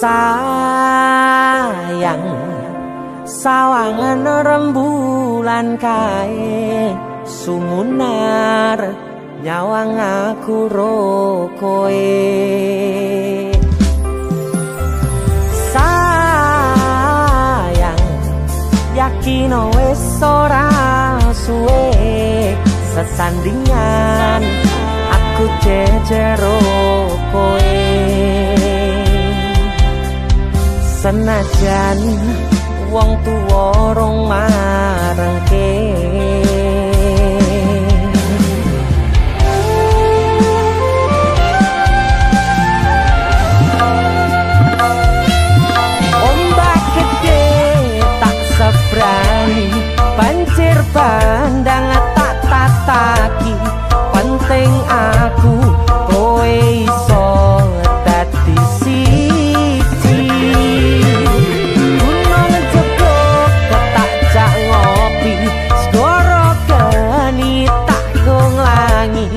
Sayang sawangan rembulan kae sumunar nyawang aku rokoe. Sayang yakin wis ora suwe sesandingan aku jejero koe. Senajan wong tuwa rong marengke ombak gede tak sebrani banjir bandang tak tataki penting aku kowe iso dadi siji. Gunung jebuk tak jak ngopi segoro geni tak gonglangi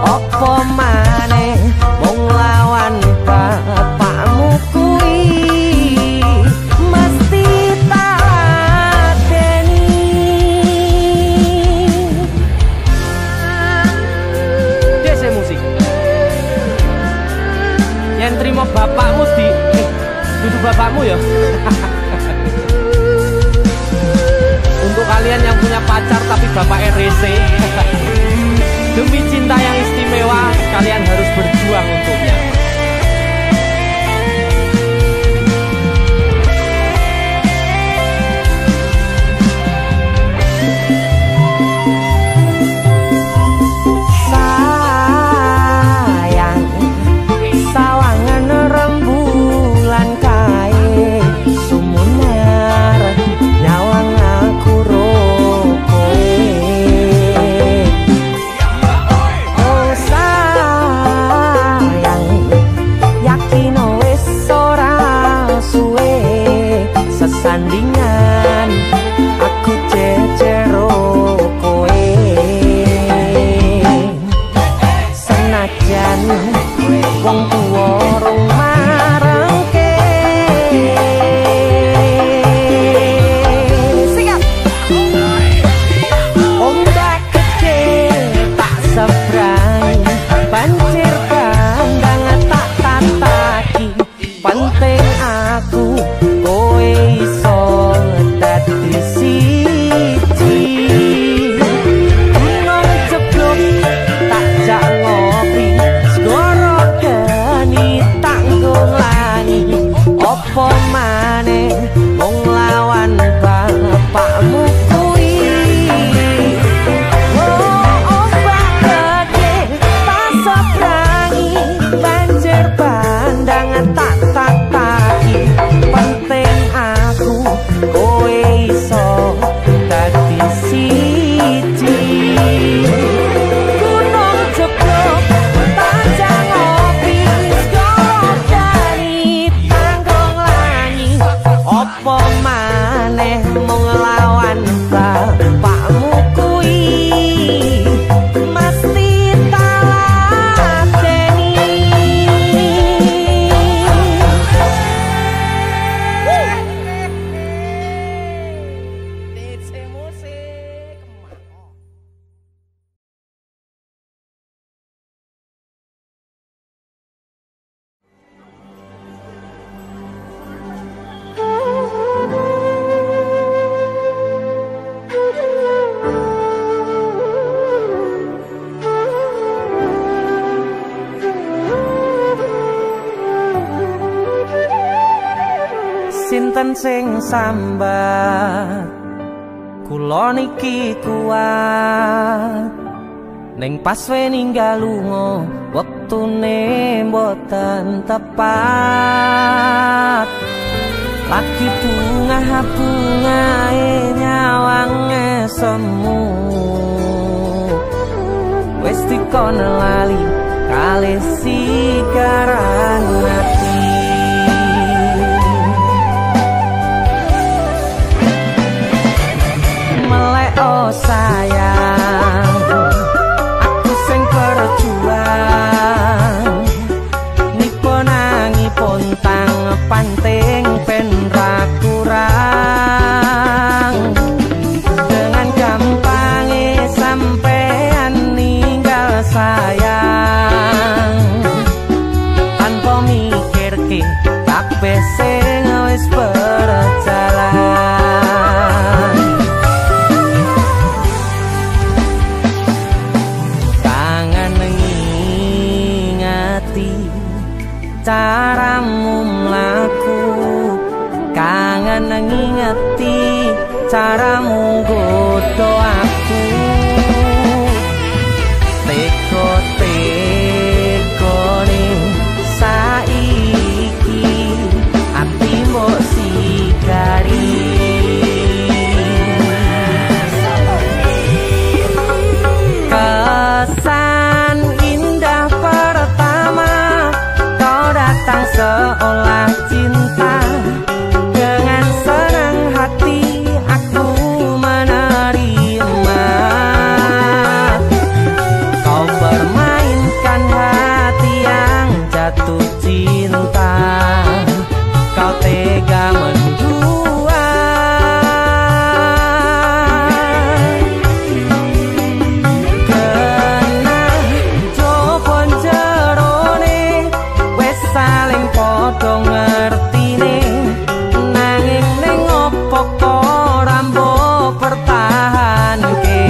opo maneh mung lawan bapakmu kuwi mesti tak ladeni. Dese musik yang terima bapakmu di duduk bapakmu ya. Untuk kalian yang punya pacar tapi bapaknya rese, demi cinta yang istimewa kalian harus berjuang untuknya. Sayang sawangan rembulan kae sumunar nyawang aku rokoe. Oh sayang yakin wis ora suwe sesandingan aku jejero koe. Senajan wong tuwa rong marengke siap ombak gede tak sebrani banjir bandang tak tataki penting aku kowe iso dadi siji. Gunung jeblok tak jak ngopi segoro geni tak nglangi opo maneh mung lawan bapakmu kuwi. Oh ombak gede tak sebrani banjir bandang tak tataki penting aku kowe iso dadi siji. Gunung jeblok tak jak ngopi segoro geni tak nglangi opo maneh mung lawan bapakmu kuwi mesti tak ladeni. DC musik. Sinten sing sambat kula niki kuat ning pas we ninggal lunga wektune mboten tepat. Lagi bunga-bungae nyawange semu wis dikon lali kalih sigaran ati. Melek oh sayang aku sing berjuang nipo nangi pontang panjang ngati caramu mlaku, kangen ngingeti caramu nggodha aku. Teko-tekone saiki ati mbok sikari. Kesan indah pertama kau datang seolah cinta, dengan senang hati aku menerima. Kau permainkan hati yang jatuh cinta, kau tega mendua. Kena jopon jerone wes saling podo ngertine, nanging ning opo kok rambo pertahanke.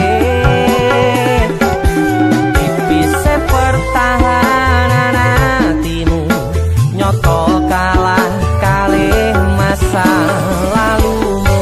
Tipise pertahanan hatimu nyoto kalah kalih masa lalumu.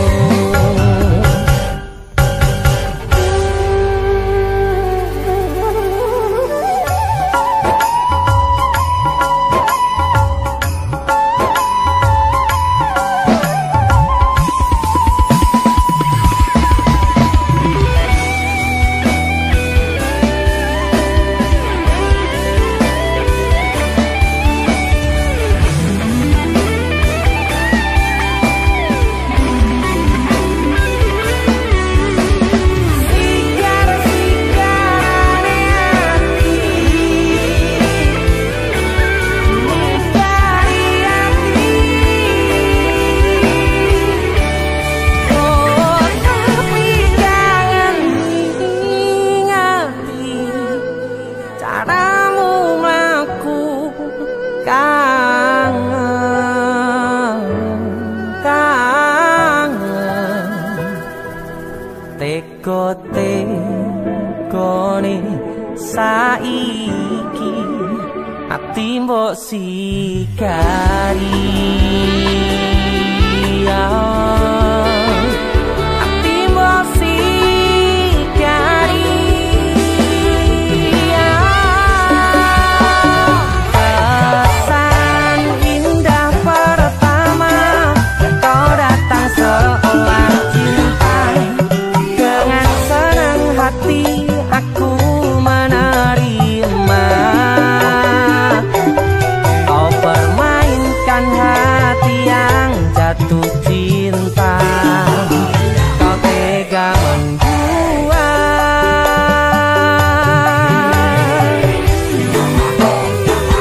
Teko-tekone saiki ati mbok sikari. Ati mbok sikari. Kesan indah pertama kau datang seolah cinta, dengan senang hati aku menerima. Kau permainkan hati yang jatuh cinta, kau tega membuat.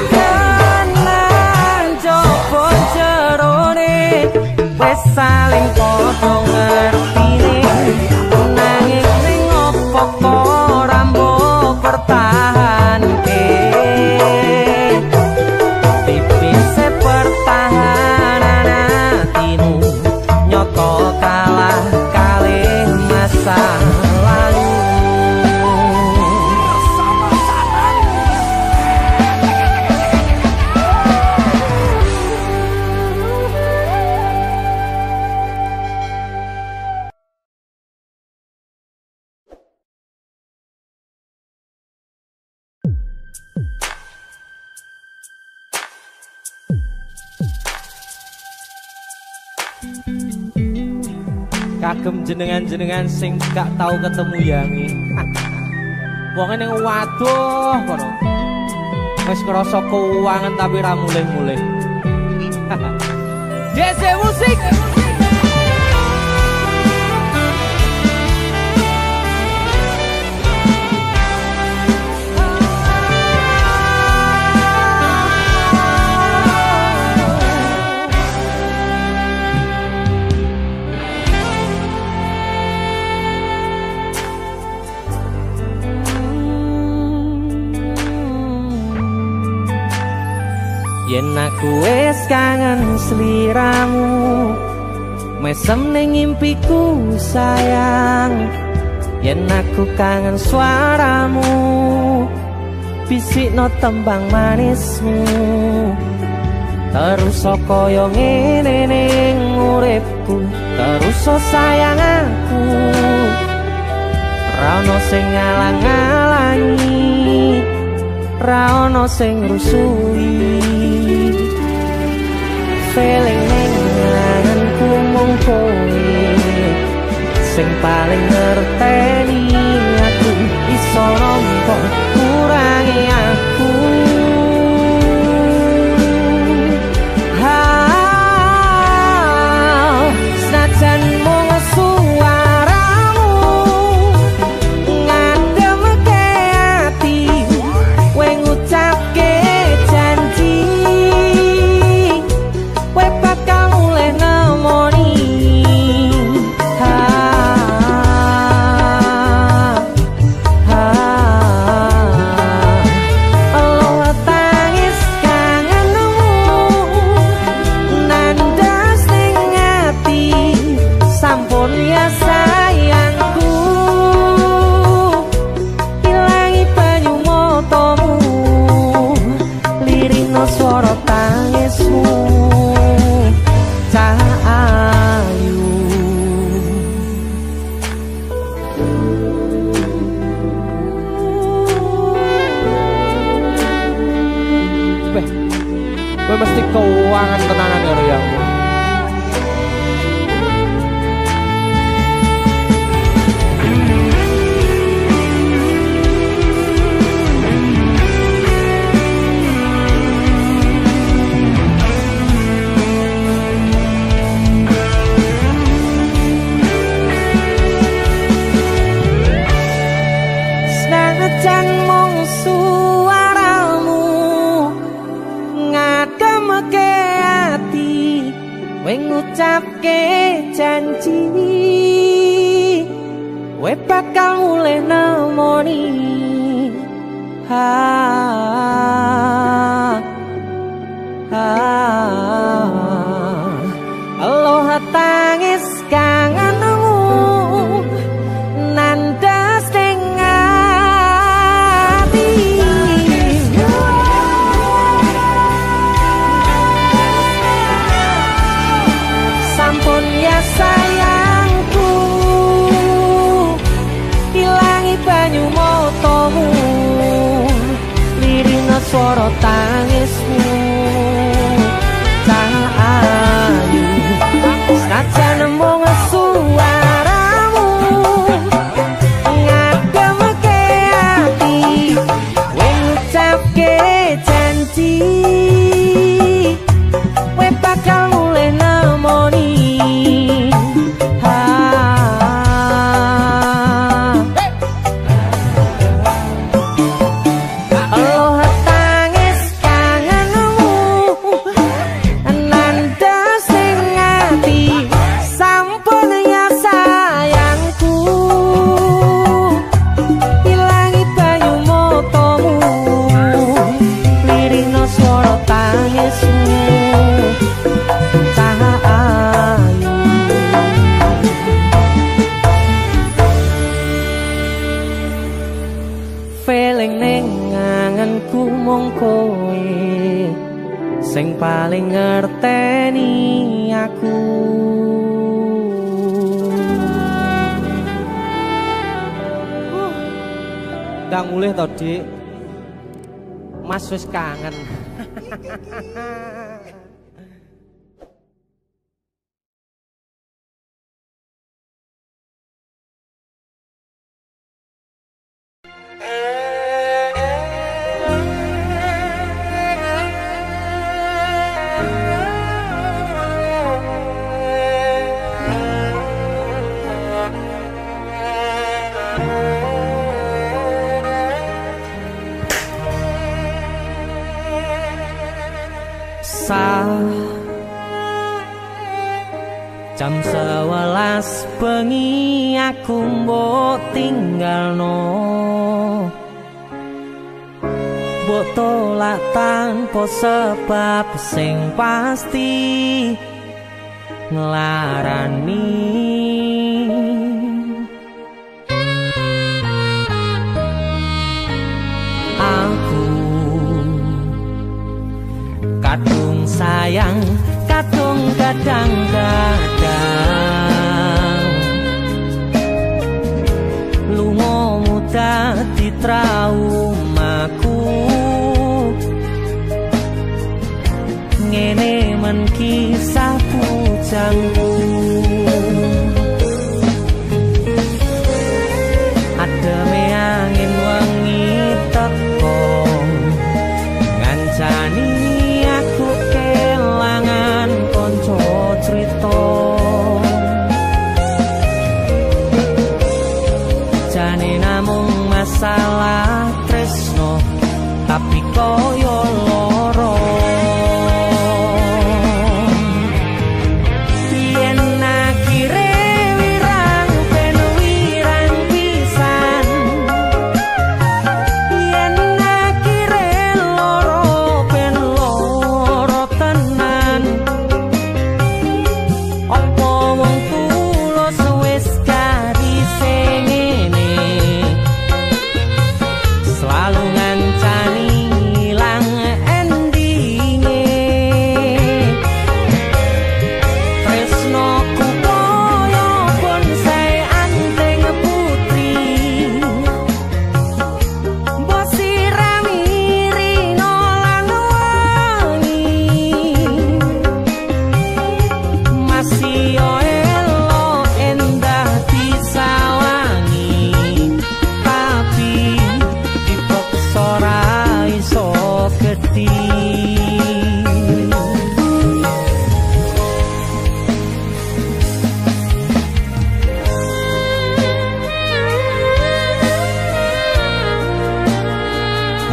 Kenan jopo jerone wes saling podo ngertine, nanging ning opo kok rambo pertahanke. Tipise pertahanan hatimu nyoto kalah kalih masa lalu. Kagem jenengan-jenengan sing gak tau ketemu yangi. Wong ning waduh kono. Wis ngrasa keuangan tapi ra mulih-mulih. DC musik. Yen aku wis kangen sliramu, mesem ning impiku sayang. Yen aku kangen suaramu, bisikno tembang manismu terus kaya ngene ning uripku terus sayang aku ra ono sing ngalang-alangi ra ono sing rusui feeling ning anganku mung kowe sing paling ngerteni aku iso nampa kurangi aku senajan mung suaramu ngademke ati kowe ngucapke janji kowe bakal mulih nemoni swara tangismu cahayu kowe mesti keuangan tenanan karo yang ngucapke janji we bakal mulih nemoni aloha tangis kangenmu nandas ning ati sampun ya sayangku ilangi banyu motomu lirina swara tangismu cahayu senajan mung suaramu ngademke ati kowe ngucapke janji kowe bakal mulih nemoni feeling ning anganku mung kowe sing paling ngerteni aku ndang mulih to Dik Mas wis kangen jam 11 bengi aku mbok tinggalno mbok tolak tanpa sebab sing pasti nglarani aku kadung sayang kadung kadang-kadang lungomu dadi traumaku ngene men kisah bujangku ademe angin wengi teko ngancani aku kelangan konco crita jane namung masalah tresno tapi koyo loro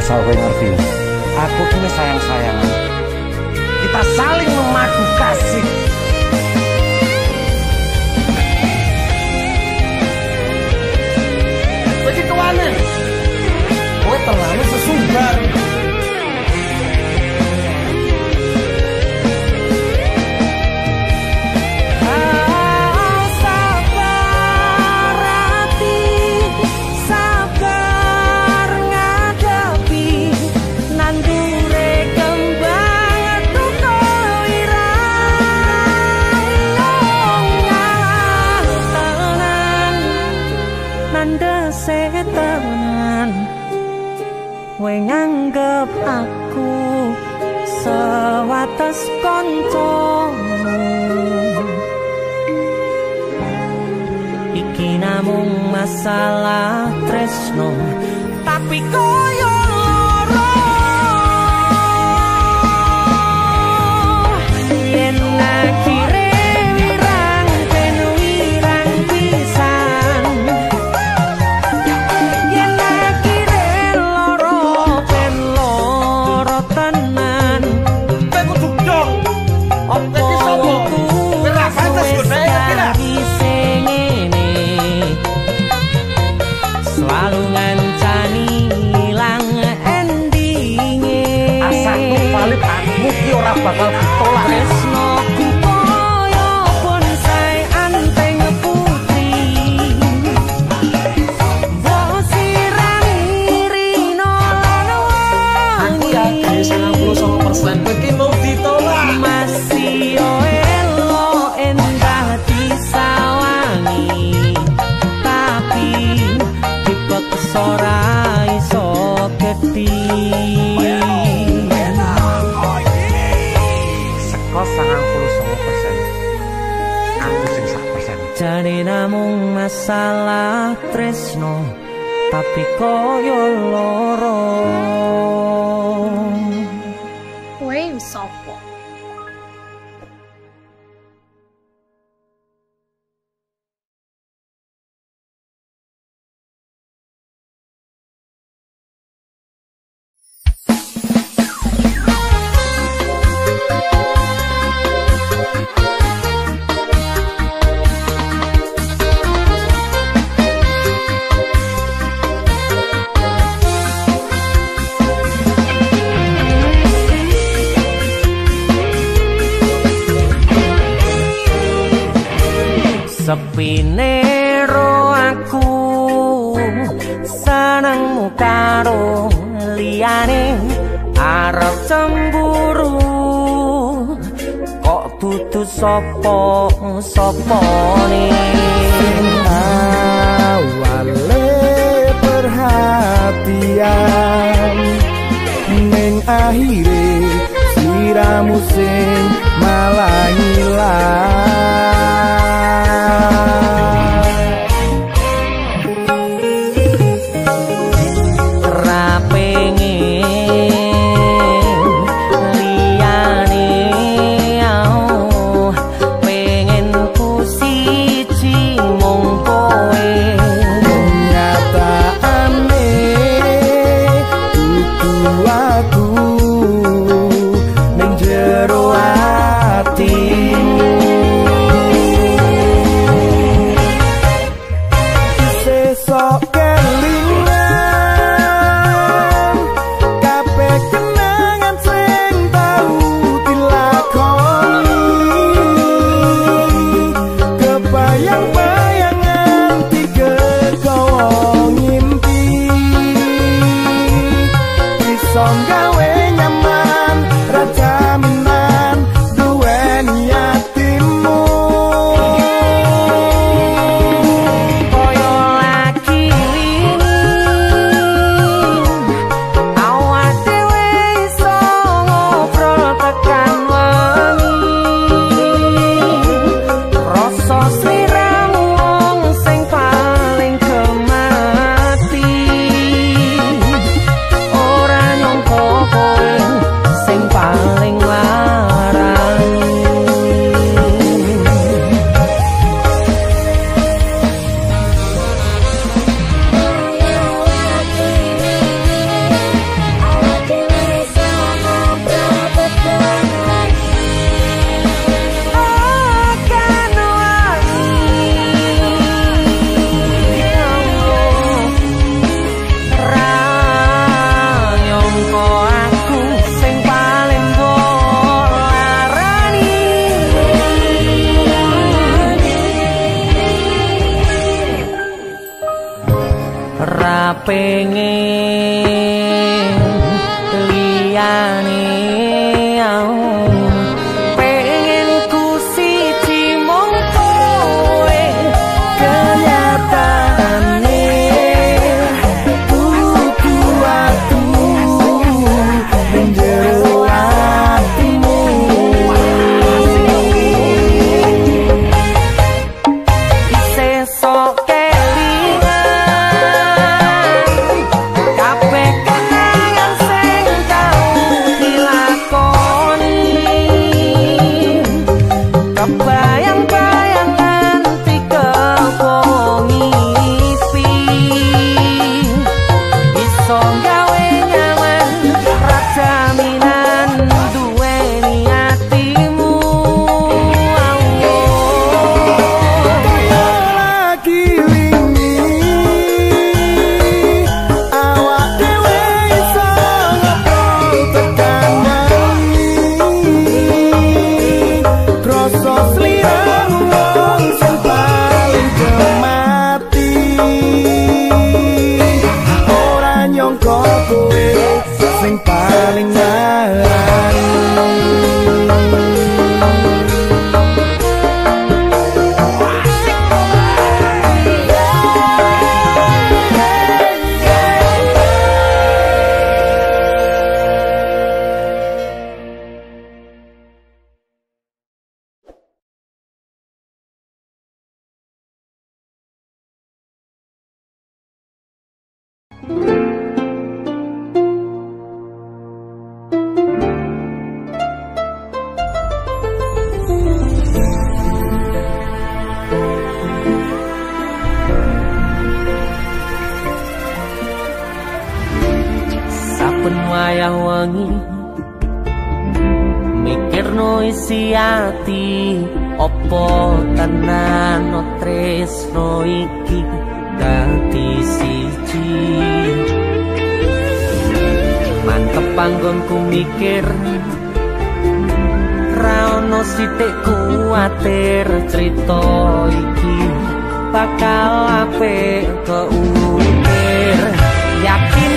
asal gue ngerti, aku kini sayang-sayangan. Kita saling memadu kasih. Begitu aneh, gue terlalu sesumbar. Tenan we nganggep aku sewates koncomu iki namung masalah tresno tapi koyo loro yen akhire selalu ngancani ilang endinge asakku valid aku ki ora bakal ditolak tresnoku koyo bonsai anteng putri mbok sirami rino lan wangi aku yakin 99% iki mau ditolak masih elo endah disawangi tapi ora iso geti seko 99% aku sing 100%. jane namung masalah tresno tapi koyo loro kowe sopo sepine ro aku senengmu karo liyane arep cemburu sopone awale perhatian ning akhire sliramu sing malah pengen liyane pengen ku siji mung kowe kenyataane kudu aku menjero atimu sesok sing paling wayah wengi mikirno isi ati opo tenan tresno iki dadi siji mantep panggonku mikir ra ono sithik kuwatir crita iki bakal apik keukir yakin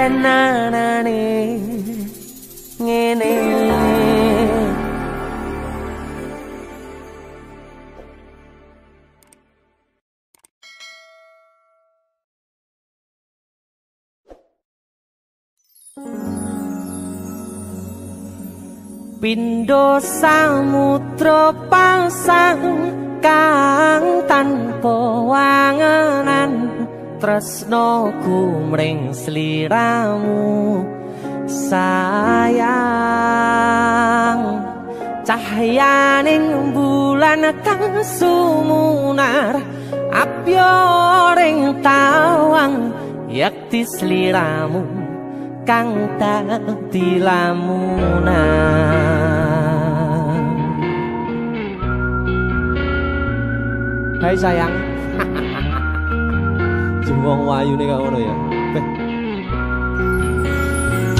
tenanane ngene. Pindho samudra pasang kang tanpa wangenan tresnaku mring sliramu sayang. Cahyaning bulan kang sumunar apyoring tawang yakti sliramu kang dadi lamunan. Hai sayang. Jengwong wayu nih kak ngono ya.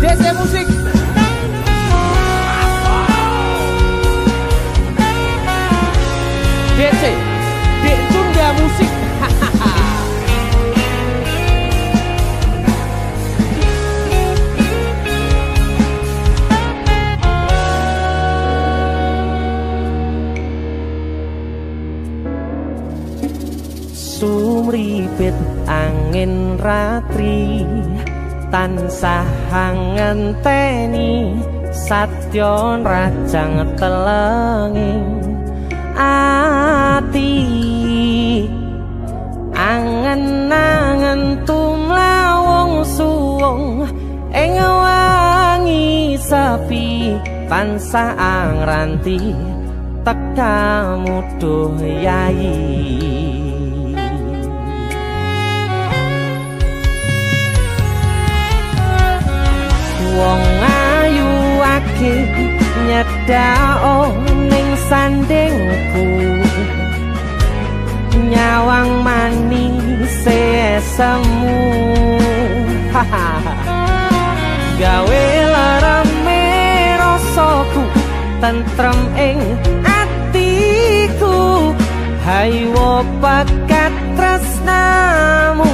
DC musik. DC Tunda musik. Sumripit angin ratri tansah ngenteni satyon rajang telenging ati angen-angen tumlawung suwung ing wangi sepi tansah angranti tekamu duh yayi. Wong ayu akeh nyedhao ning sandingku nyawang manis semu gawe larame rasaku tentrem ing atiku haywo pakat tresnamu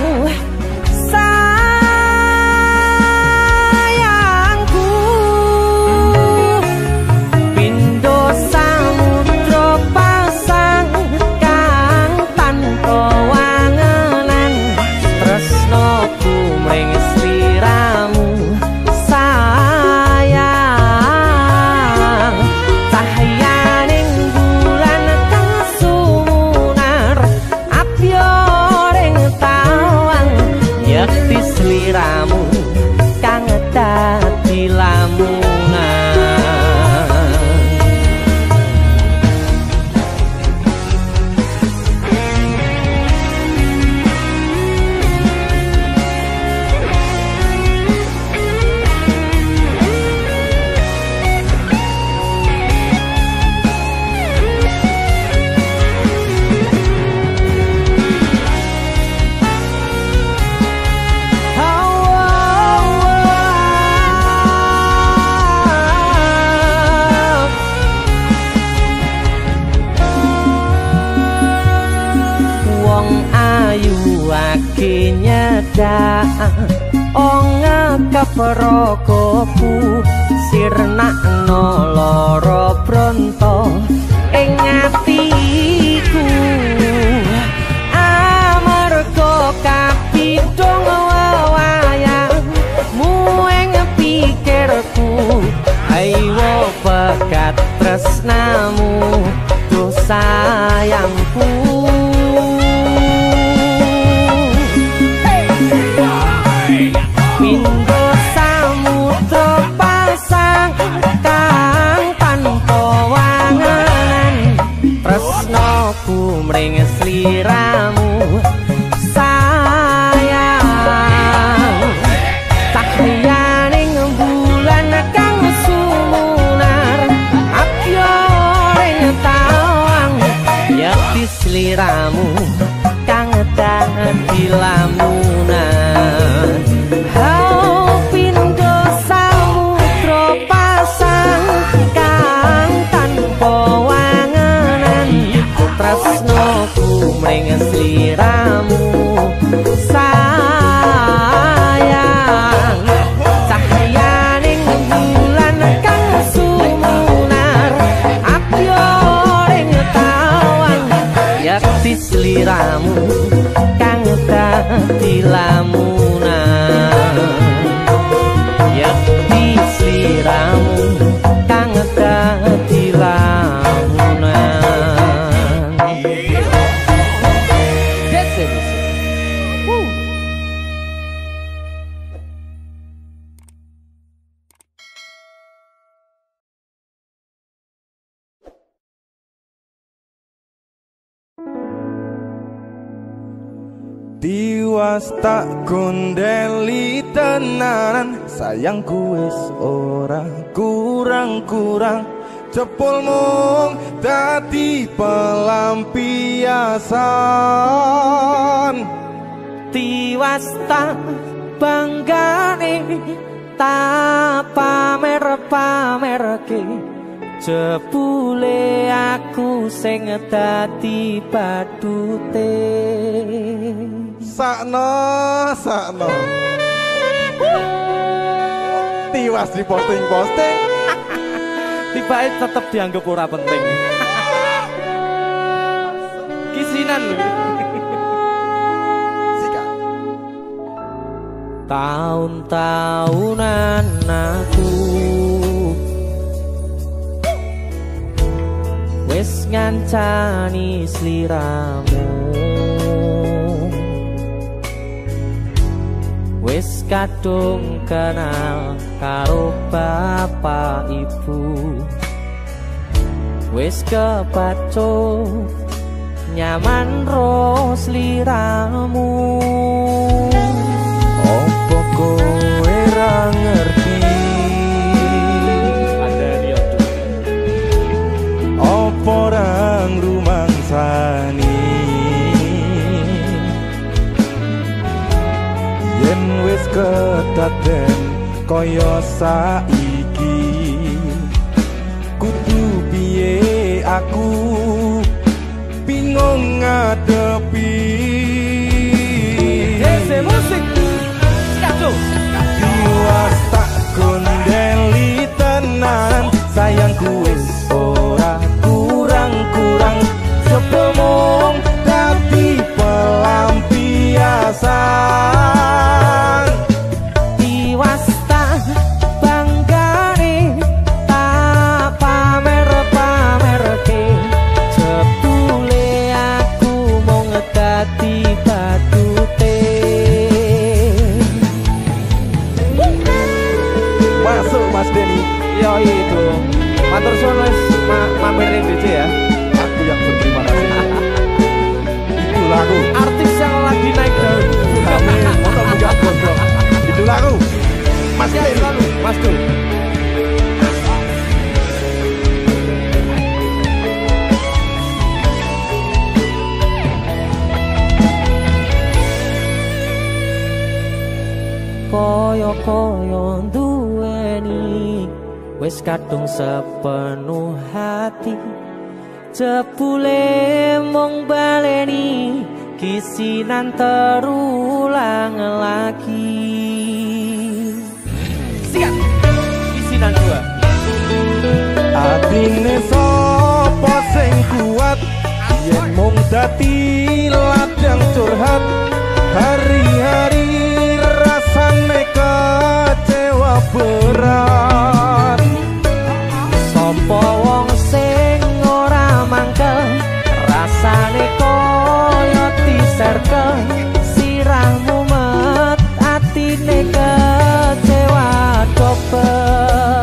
Prokoku sirnakno lara bronto ing atiku amarga kapidhong wayangmu ing pikirku ayo pekat tresnamu duh sayangku. Mring sliramu sayang cahyaning bulan kang sumunar apyoring tawang yakti sliramu kang dadi lamunan. Hau pindho samudra pasang kang tanpa tresnoku mring sliramu sayang sliramu kang dadi lamunan yakti sliramu kang dadi lamunan. Tiwas tak gondeli tenanan, sayangku wis ora kurang-kurang, jebul mung dadi pelampiasan. Tiwas tak banggane tak pamer-pamerke, jebule aku sing dadi badute. Sakno tiwas di posting-posting tibae tetep dianggap ora penting. Kisinan lho. Sikat. Tahun-tahunan aku wis ngancani sliramu, wis kadung kenal karo bapak ibu, wis kepaco nyaman ro sliramu. Opo kowe ra ngerti, opo ra ngrumangsani yen wis kedaden kaya saiki, kudu piye aku bingung ngadepi. Dese musik kacau. Tiwas tak gondeli tenan, sayangku wis ora kurang-kurang, sepemong dadi pelampiasan. Tiwas tak banggane tak pamer-pamerke, jebule aku mung dadi badute. Masuk Mas Denny. Yo itu matur suwun wis mampir DJ ya. Aku yang berterima kasih. Itu lagu Artis yang lagi naik daun. kami untuk buka gondrong. Itu lagu Mas Siap Denny. selalu Mas Dul. Koyo-koyo duweni wis kadung sepenuh hati, jebule mung baleni kisinan terulang lagi. Siap kisinan dua. Atine sapa sing kuat yen mung dadi ladang curhat, hari-hari rasane kecewa berat. Sopo wong sing ora mangkel, rasane koyo diserkel, sirahmu met atine kecewa dobel.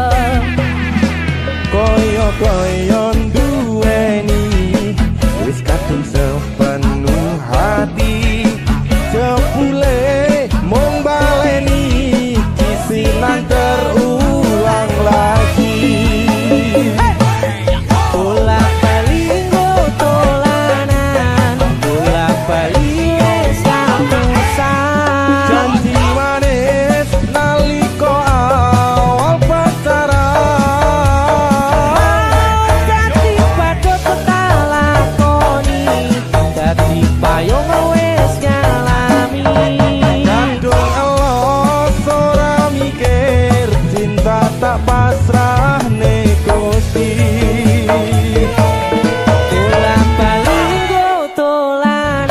Koyo-koyo duweni wis kadung sepenuh hati, jebule mung baleni kisinan terulang lagi. Bolak-balik tolanan, bolak-balik wis kapusan. Janji manis nalika awal pacaran, Dadi padha tak lakoni, dadi payung wis ngalami. kadung elos ora mikir, cinta tak pasrah Gusti. Bolak-balik tolanan,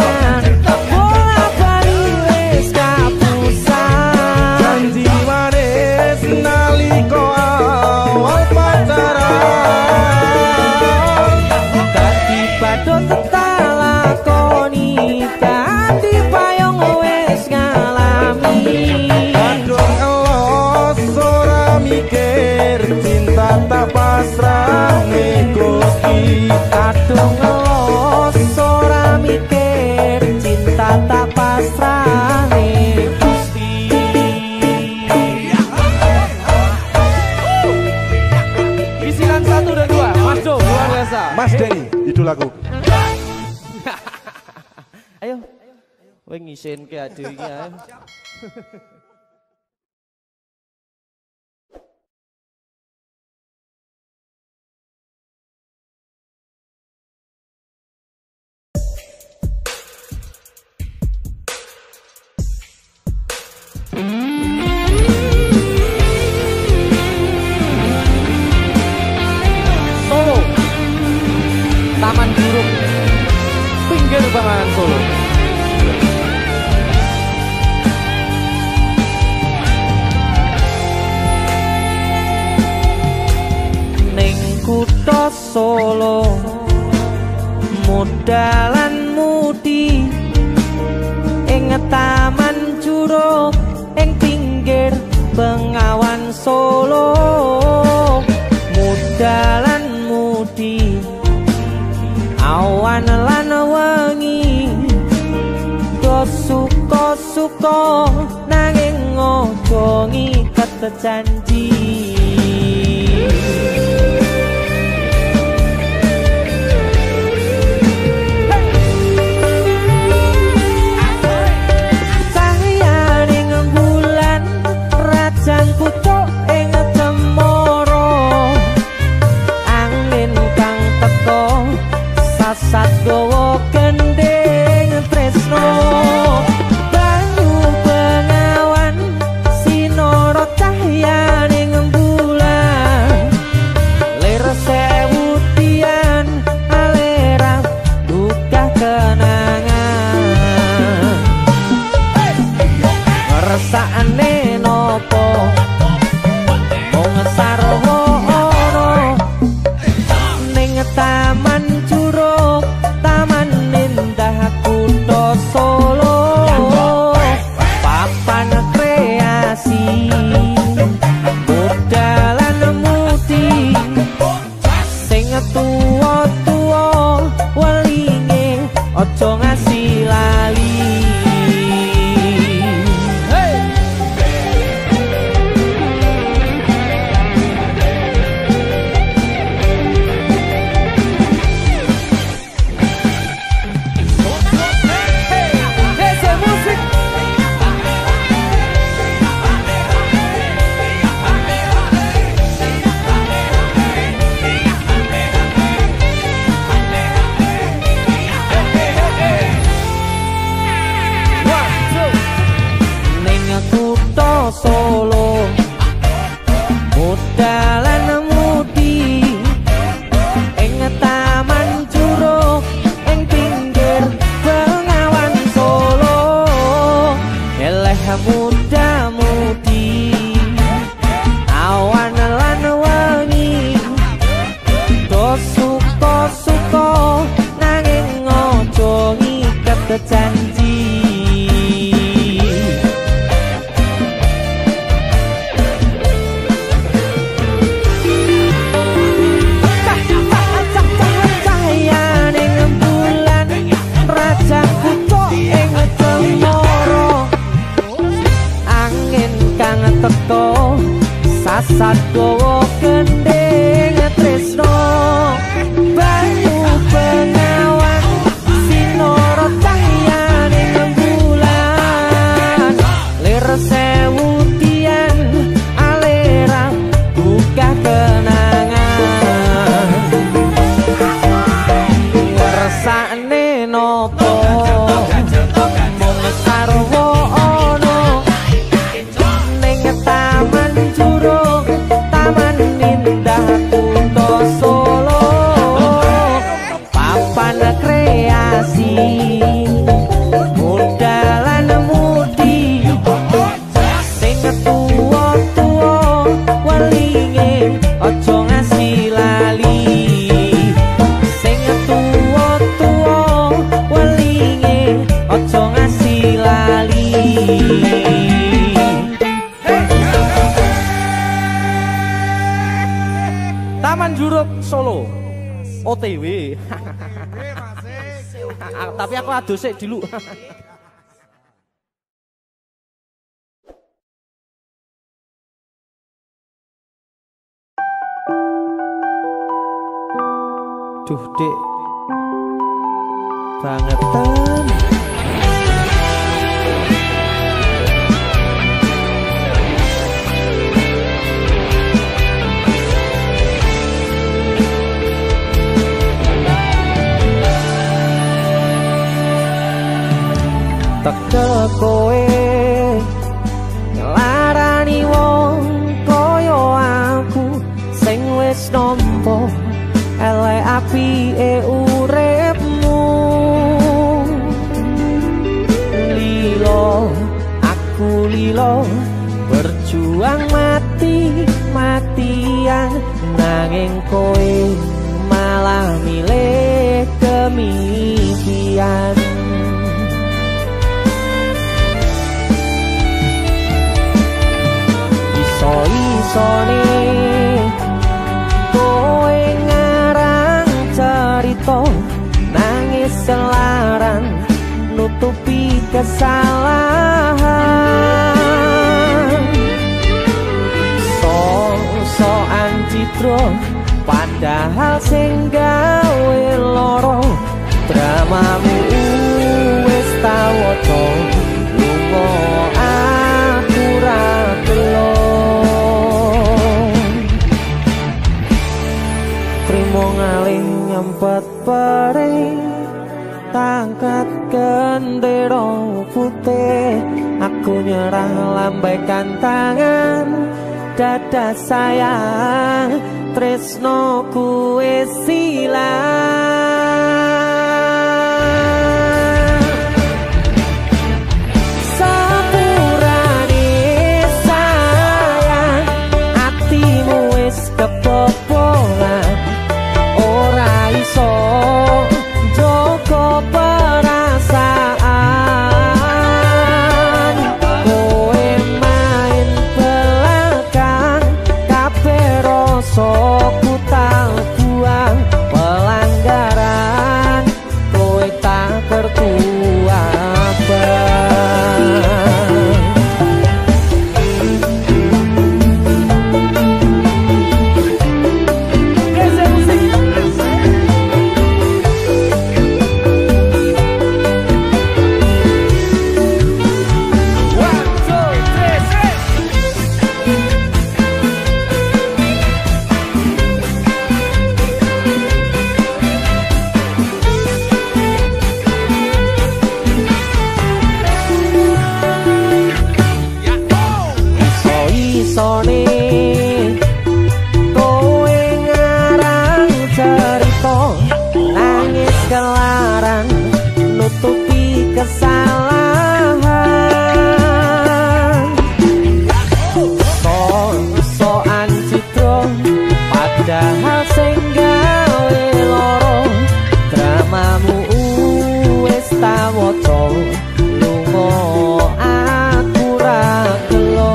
tak pasrah Gusti kadung ngelos ora mikir cinta tak pasrah Gusti. Bisilan 1 dan 2 Mas Do luar biasa. Mas Denny idolaku. Ayo kowe ngisin ke ade iki ae. Solo Taman Burung pinggir banget Solo. Ning kutha Solo modalan mudi ing taman juruk ing pinggir Bengawan Solo modalan mudi awan lan wengi do suka-suka nanging ojo ngiket janji. Pucuk ing cemara angin kang teka sasat gawa gending tresno banyu bengawan sinara cahyaning bulan lir sewu tian alera duka kenangan ngersakane nopo taman juruk taman indah kutha Solo papan kreasi modalan mudi sing tuwa-tuwa welinge aja ngasih lali. Solo modalan mudi ing taman juruk ing pinggir Bengawan Solo eleh muda mudi awan lan wengi do suka-suka nanging ojo ngiket janji. Teko sasat gawa gending tresno banyu bengawan sinara cahyaning bulan lir sewu tian alera buka kenangan ngersakne nopo mung sarwa taman juruk taman indah kutha Solo papan kreasi modalan mudi sing tuwa-tuwa welinge Taman Juruk Solo OTW. Tapi aku adus sik dulu. Duh dek bangetan. Tekel kowe ngelarani wong koyo aku sing wis nampa elek apike uripmu. Lilo aku lilo berjuang mati-matian nanging kowe malah milih demikian. Iso-isone kowe ngarang cerita nangis selaran nutupi kesalahan. So-soan citro padahal sing gawe loro dramamu wis tau waca lunga aku ra gelo. Trimo ngalih nyempet perih tangkat gendera putih. Aku nyerah lambaikan tangan dada sayang tresnoku wis ilang. Sepurane sayang atimu wis kebobolan ora iso joko perasaan. Kowe main belakang kabeh rasa ku tak buang pelanggaran kowe tak terkuabang. Iso-isone kowe ngarang cerita nangis kelaran nutupi kesalahan. So-soan citro padahal sing gawe loro dramamu wis tak waca lunga aku ra gelo.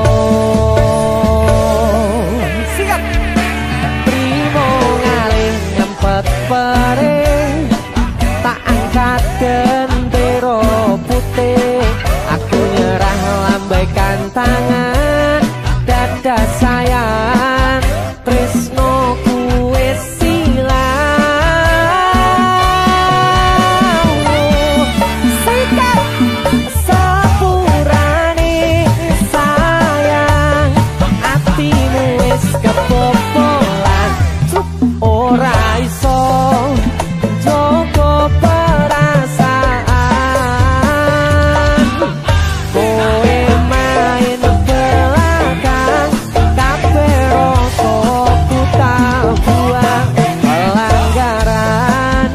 Perih tak angkat gendera putih. Aku nyerah lambaikan tangan dada sayang tresnoku wis ilang. Sikap sepurane sayang atimu wis kebobolan ora iso joko perasaan. Kowe main belakang kabeh rasa ku tak buang pelanggaran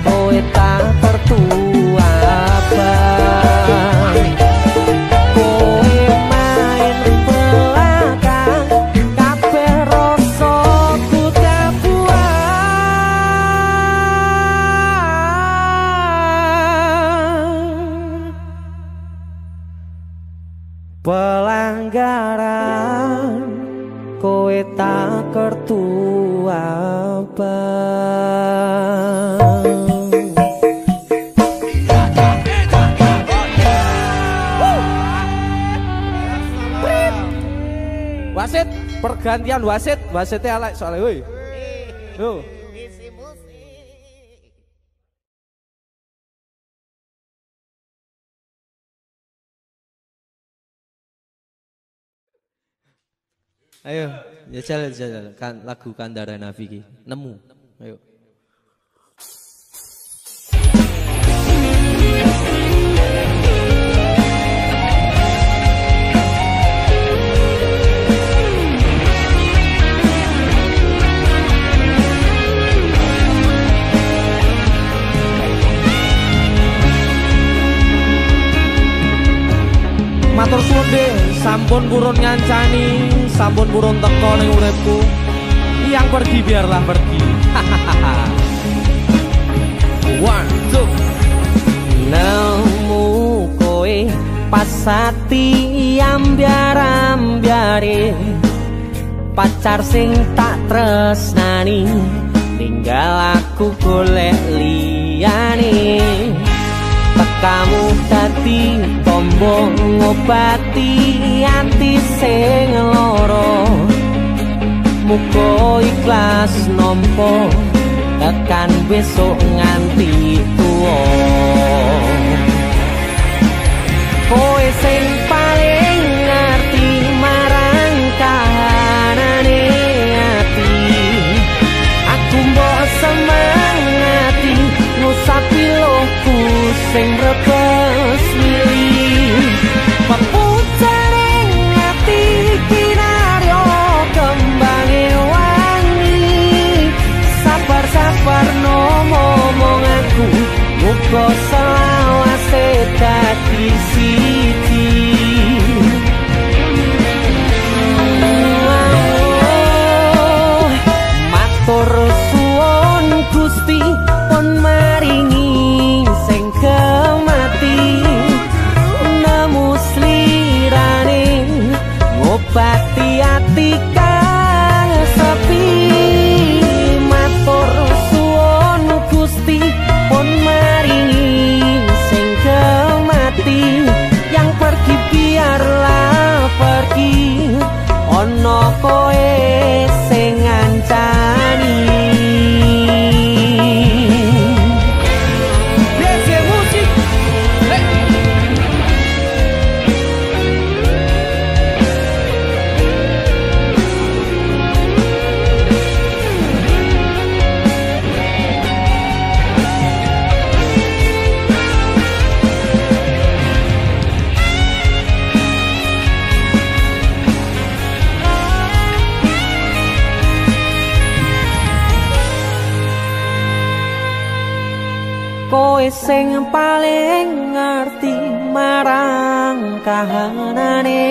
kowe tak tertuabang. Kowe main belakang kabeh rasa ku tak pelanggaran kowe tak kertu abang. Wasit, pergantian wasit, wasitnya alek soalnya woi. Yo. Ayo, jajal kan lagu Kandara Nafiki. Nemu. Ayo. Matur suwun deh, sampun purun ngancani, sampun purun teko ning uripku. Yang pergi biarlah pergi. One, two. Nemu kowe pasati ambyar-ambyare, pacar sing tak tresnani, tinggal aku golek liyane. Kamu dadi tombo ngobati ati sing loro, muga ikhlas nampa tekan besok nganti tuwa. Kowe sing paling ngerti marang kahanane ati, aku mbok semangati ngusapi lohku sing rebes milih. Pepucaring ati kinaryo kembange wangi, sabar-sabar ngomong aku, muga selawase dadi siji. Matur suwun Gusti pun maringi sing kemati, nemu slirane ngobati ati kang sepi. Matur suwun Gusti pun maringi sing kemati, yang pergi biarlah pergi, ono koe sing ngancani. Kowe sing paling ngerti marang kahanane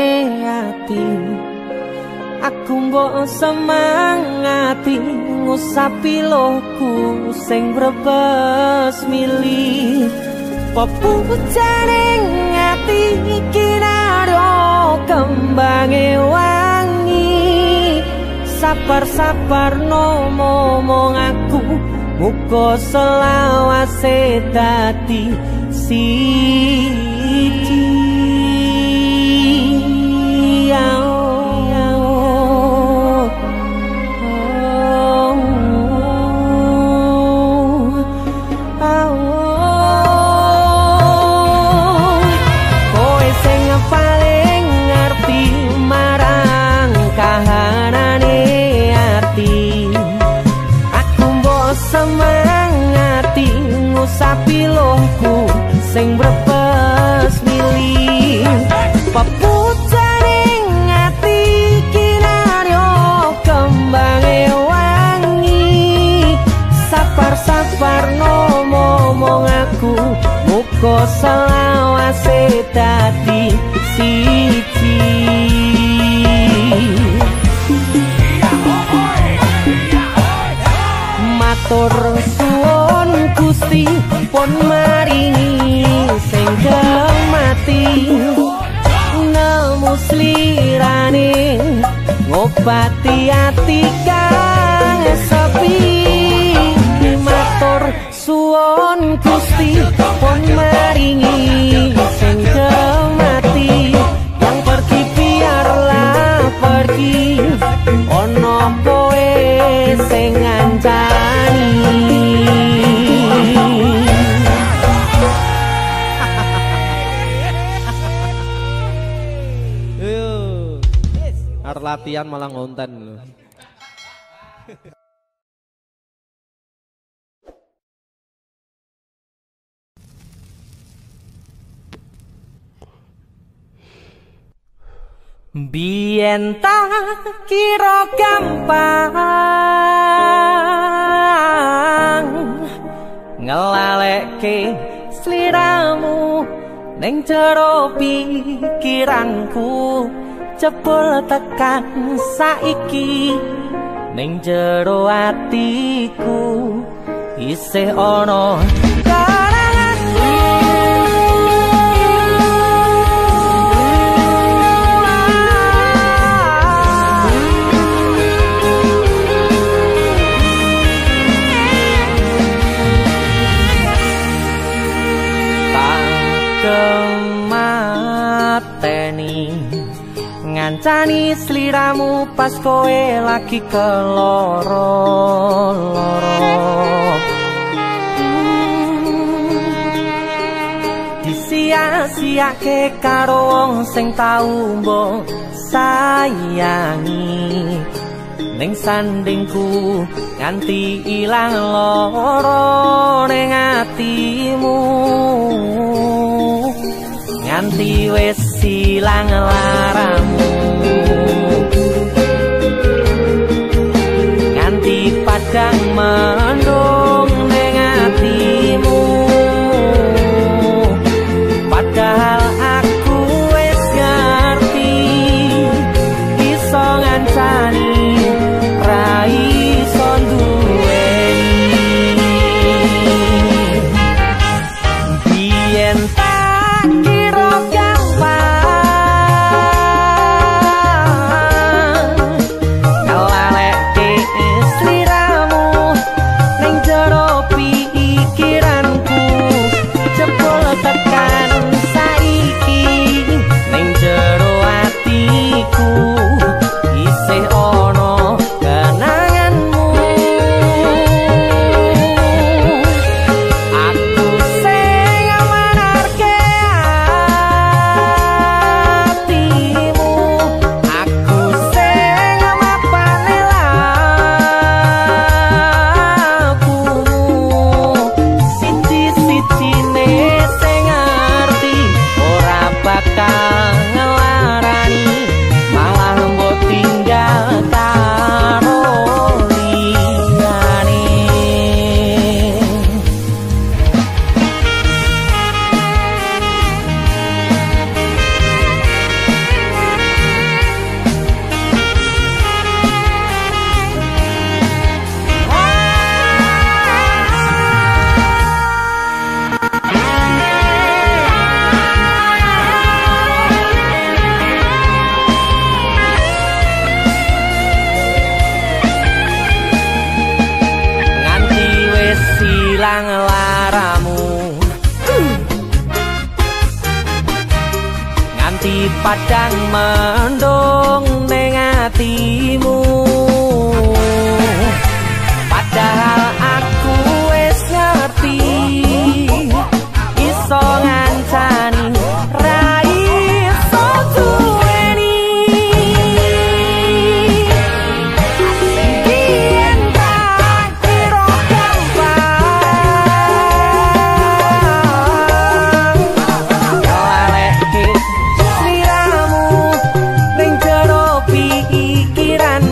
ati, aku mbok semangati ngusapi lohku sing brebes milih. Pepucaring ati kinaryo kembange wangi, sabar-sabar ngomong aku, muga selawase dadi siji. Kowe sing paling ngerti marang kahanane ati, aku mbok semangati ngusapi lohku sing brebes milih. Pepucaring ati kinaryo kembange wangi, sabar-sabar ngomong aku, muga selawase dadi siji. Matur suwun Gusti pun maringi sing kemati, nemu slirane ngobati ngobati ati kang sepi matur suwun Gusti pun maringi sing kemati yang pergi biarlah pergi ono kowe sing ngancani Arep latihan malah ngonten lho. Biyen tak kira gampang ngelalekke sliramu ning jero pikiranku jebul tekan saiki ning jero atiku isih ana ngancani sliramu pas kowe lagi keloro-loro disia-siake karo wong sing tau mbok sayangi ning sandingku nganti ilang loro ning atimu nganti wis silang laramu nganti padang mendung ning atimu padahal aku wis ngerti iso ngancani ra iso duweni biyen padang mendung ning atimu padahal aku wis ngerti iso ngancani ra iso duweni biyen tak kira gampang ngalehke pikiran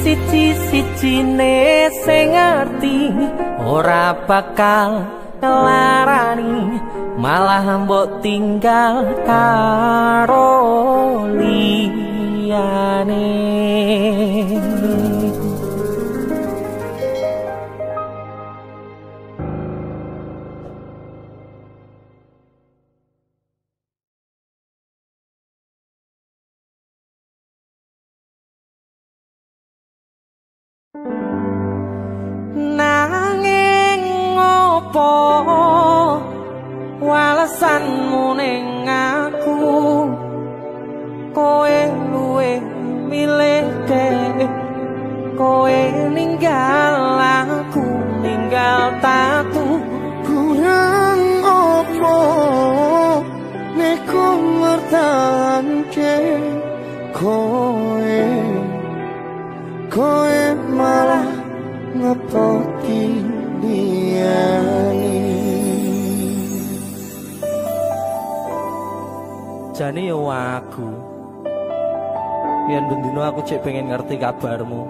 siji-sijine sing ngerti ora bakal ngelarani malah mbok tinggal karo liyane. Nanging ngopo walesanmu ning aku, kowe luwe milih dek, kowe ninggal aku ninggal tatu. Kurang opo nek ku mertahanke kowe malah ngepoti liyane. Jane yo aku yen bendino aku cek pengen ngerti kabarmu,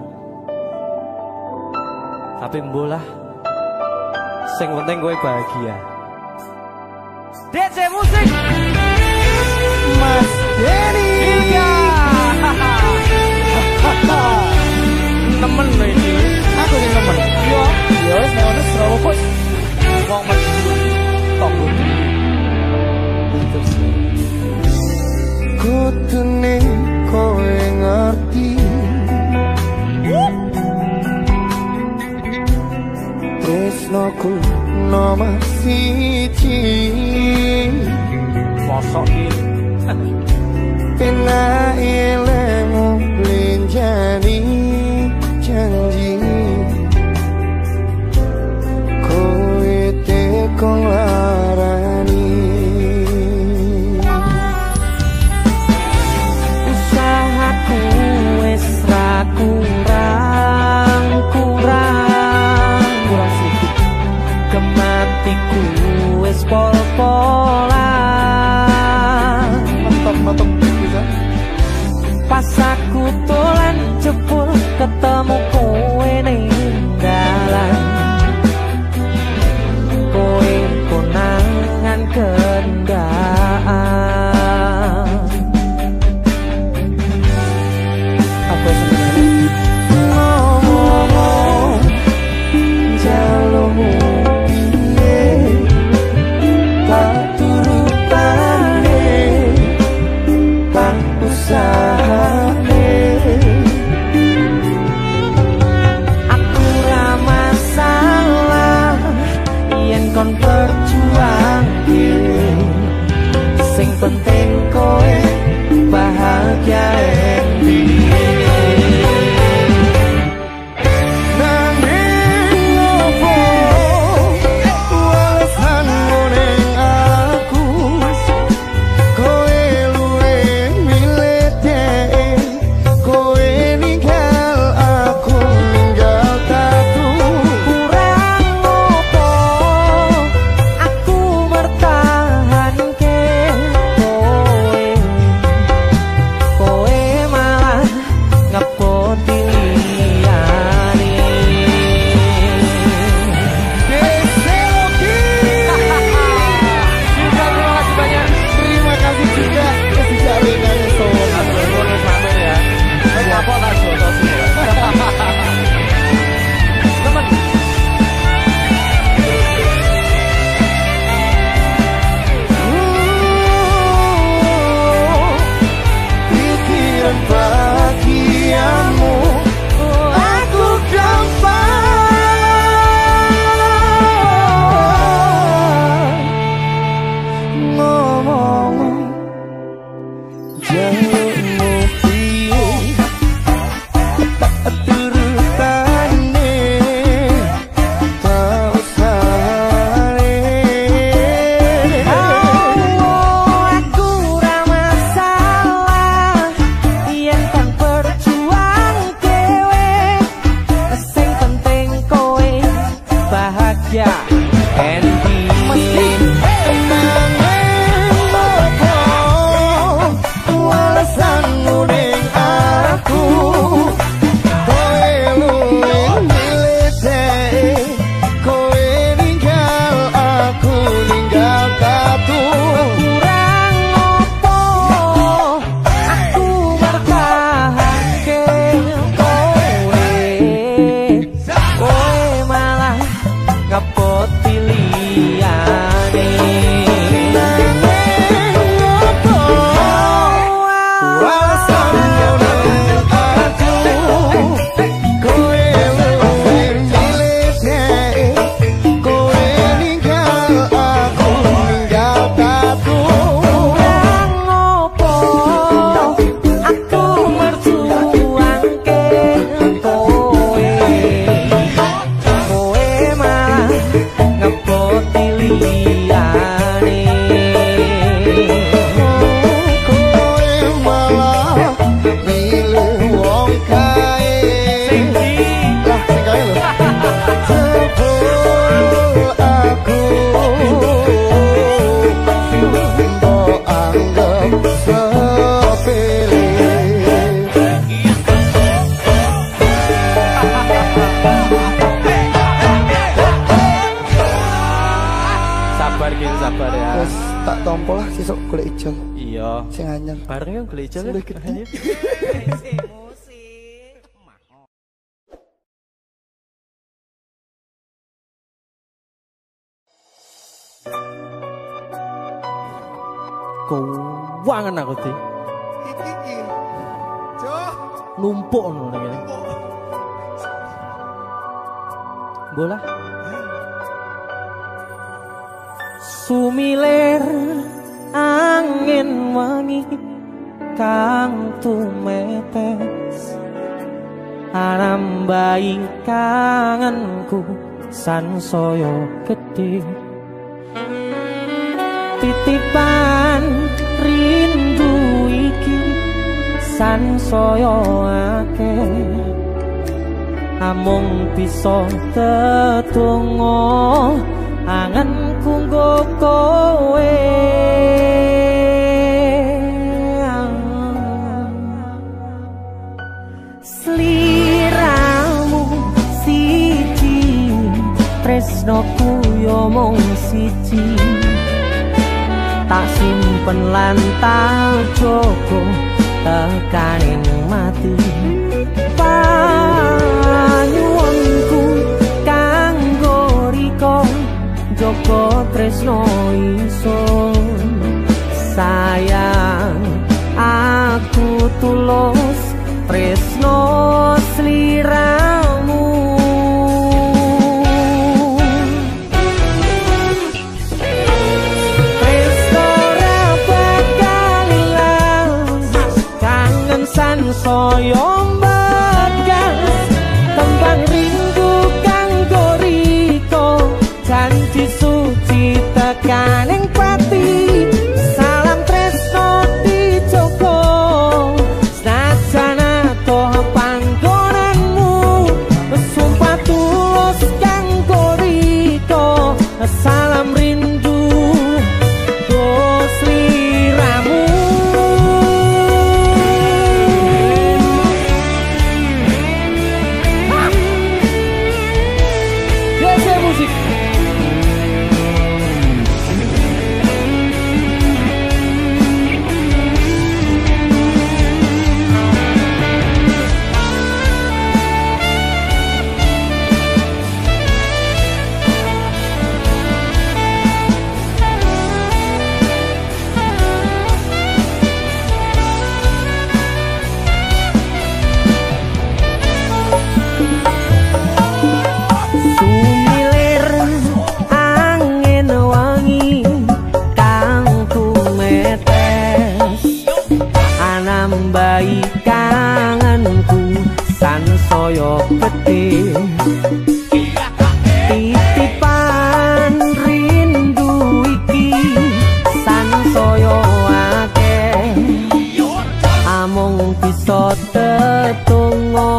tapi mbolah sing penting kowe bahagia. DJ musik Mas Denny nemen lho iki. aku yang nemen. Yo Ya wis ngono srawo bos. wong mesti tonggo terus Kutune kowe ngerti tresnoku nomor siji. mosok iki Pena ilmu linjani janji kowe tekong larani. usahaku wis ra kurang sedikit, kematiku wis pol-polan. Mantap bisa. Pas aku dolan jebul tak tompo lah sesuk golek ijol. Iya. Sing anyar. Bareng yo golek ijol. Keuangan aku sih. Iki. Jo. Numpuk ngono ngene. Bola. Sumilir angin wangi kang tumetes arambai kangenku sansaya gedhe titipan rindu iki sansaya akeh amung bisa tetunggo anganku nggo kowe sliramu siji tresnoku yo mung siji tak simpen lan tak jogo tekaning mati panyuwunku kanggo riko joko tresno ingsun sayang aku tulus tresno sliramu tresno ra bakal ilang kangen sansaya mbagas tembang rindu kanggo riko janji suci tekaning pati salam tresno dijogo senajan atoh panggonanmu sumpah tulus kanggo riko salam rindu do sliramu musik sumilir angin wangi kang tumetes anambai kangenku sansaya gedhe titipan rindu iki sansaya akeh amung bisa tetunggo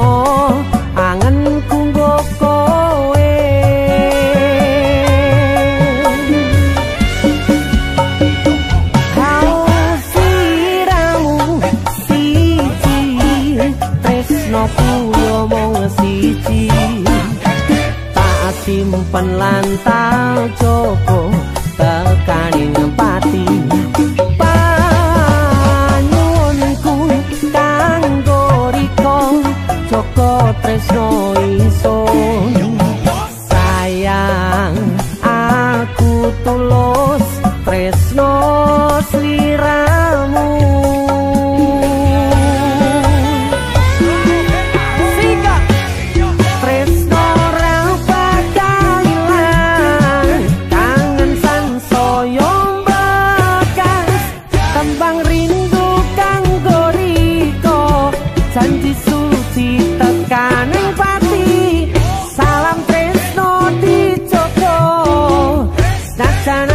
angenku nggo kowe sliramu siji tresnoku yo mung siji tak simpen lan tak jogo tekaning pati panyuwunku kanggo riko joko tresno ingsun sayang aku tulus tresno sliramu sika tresno ra bakal ilang kangen sansaya mbagas tembang rindu kanggo riko janji suci tekaning pati salam tresno dijogo senajan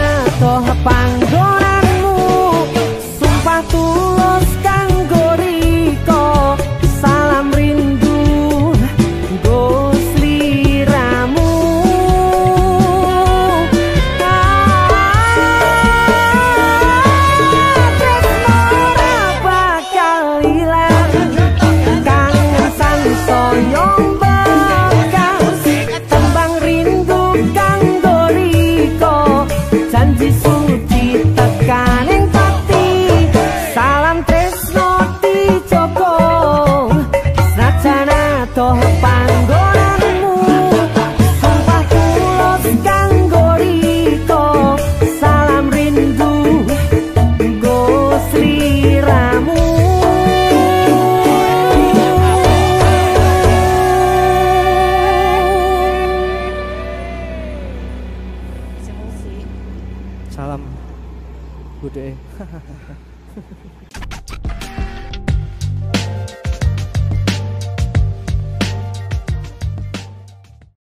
Toh panggonanmu sumpah tulus kanggo riko salam rindu nggo sliramu salam bude